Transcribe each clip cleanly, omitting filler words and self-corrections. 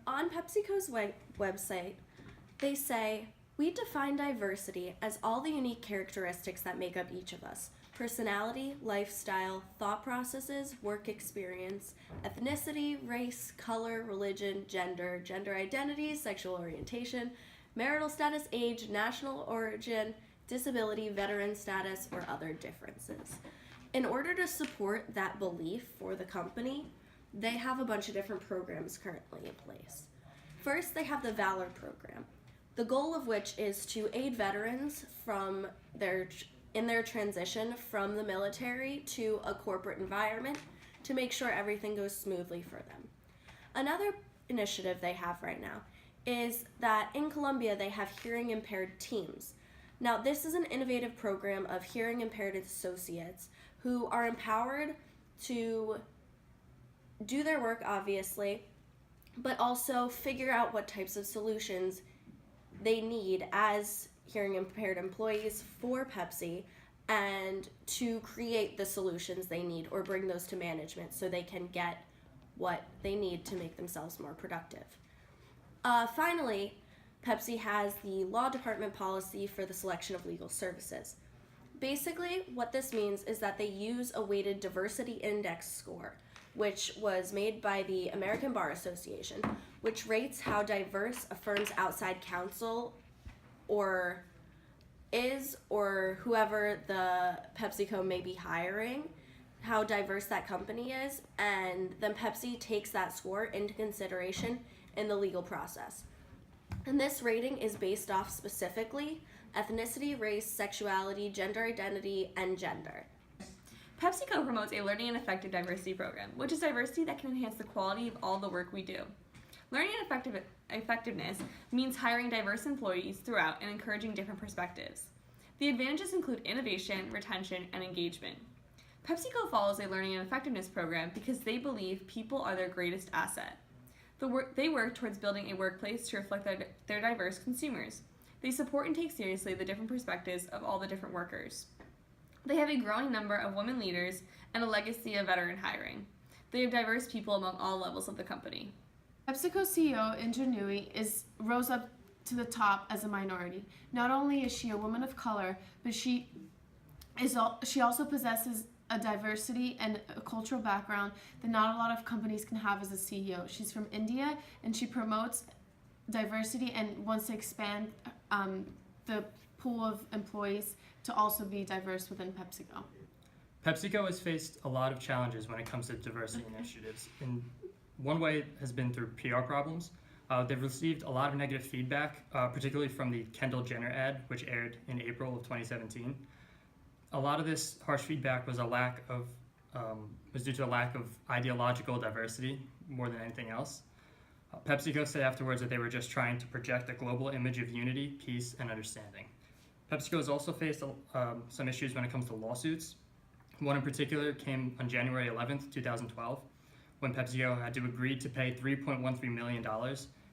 On PepsiCo's website, they say, "We define diversity as all the unique characteristics that make up each of us: personality, lifestyle, thought processes, work experience, ethnicity, race, color, religion, gender, gender identity, sexual orientation, marital status, age, national origin, disability, veteran status, or other differences." In order to support that belief for the company, they have a bunch of different programs currently in place. First, they have the Valor program, the goal of which is to aid veterans in their transition from the military to a corporate environment to make sure everything goes smoothly for them. Another initiative they have right now is that in Colombia they have hearing impaired teams. Now, this is an innovative program of hearing impaired associates who are empowered to do their work, obviously, but also figure out what types of solutions they need as hearing impaired employees for Pepsi, and to create the solutions they need or bring those to management so they can get what they need to make themselves more productive. Finally, Pepsi has the law department policy for the selection of legal services. Basically, what this means is that they use a weighted diversity index score, which was made by the American Bar Association, which rates how diverse a firm's outside counsel or whoever the PepsiCo may be hiring, how diverse that company is, and then Pepsi takes that score into consideration in the legal process. And this rating is based off specifically ethnicity, race, sexuality, gender identity, and gender. PepsiCo promotes a learning and effective diversity program, which is diversity that can enhance the quality of all the work we do. Learning and effectiveness means hiring diverse employees throughout and encouraging different perspectives. The advantages include innovation, retention, and engagement. PepsiCo follows a learning and effectiveness program because they believe people are their greatest asset. They work towards building a workplace to reflect their diverse consumers. They support and take seriously the different perspectives of all the different workers. They have a growing number of women leaders and a legacy of veteran hiring. They have diverse people among all levels of the company. PepsiCo CEO Ingenuity rose up to the top as a minority. Not only is she a woman of color, but she also possesses a diversity and a cultural background that not a lot of companies can have as a CEO. She's from India, and she promotes diversity and wants to expand the pool of employees to also be diverse within PepsiCo. PepsiCo has faced a lot of challenges when it comes to diversity initiatives. And one way has been through PR problems. They've received a lot of negative feedback, particularly from the Kendall Jenner ad, which aired in April of 2017. A lot of this harsh feedback was due to a lack of ideological diversity more than anything else. PepsiCo said afterwards that they were just trying to project a global image of unity, peace, and understanding. PepsiCo has also faced some issues when it comes to lawsuits. One in particular came on January 11th, 2012, when PepsiCo had to agree to pay $3.13 million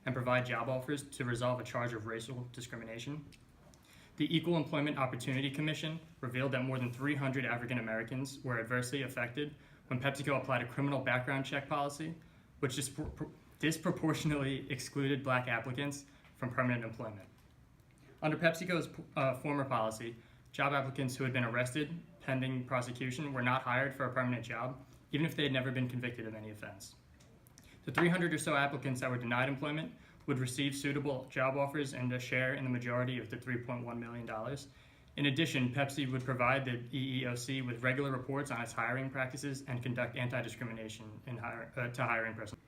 and provide job offers to resolve a charge of racial discrimination. The Equal Employment Opportunity Commission revealed that more than 300 African Americans were adversely affected when PepsiCo applied a criminal background check policy, which disproportionately excluded black applicants from permanent employment. Under PepsiCo's former policy, job applicants who had been arrested pending prosecution were not hired for a permanent job, even if they had never been convicted of any offense. The 300 or so applicants that were denied employment would receive suitable job offers and a share in the majority of the $3.1 million. In addition, Pepsi would provide the EEOC with regular reports on its hiring practices and conduct anti-discrimination to hiring personnel.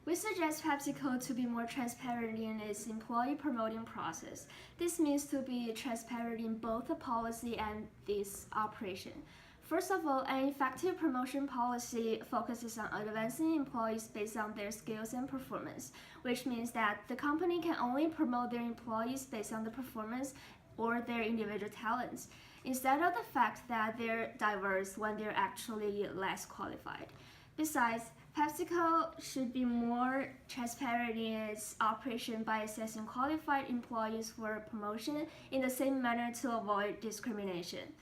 We suggest PepsiCo to be more transparent in its employee promoting process. This means to be transparent in both the policy and this operation. First of all, an effective promotion policy focuses on advancing employees based on their skills and performance, which means that the company can only promote their employees based on the performance or their individual talents, instead of the fact that they're diverse when they're actually less qualified. Besides, PepsiCo should be more transparent in its operation by assessing qualified employees for promotion in the same manner to avoid discrimination.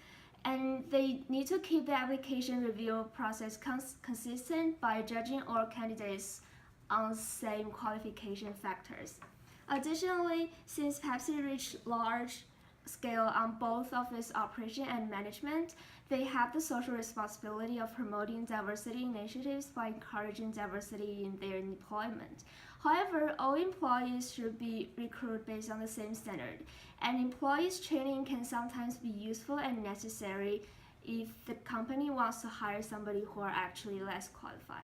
And they need to keep the application review process consistent by judging all candidates on same qualification factors. Additionally, since Pepsi reached large scale on both of its operation and management, they have the social responsibility of promoting diversity initiatives by encouraging diversity in their employment. However, all employees should be recruited based on the same standard, and employees' training can sometimes be useful and necessary if the company wants to hire somebody who are actually less qualified.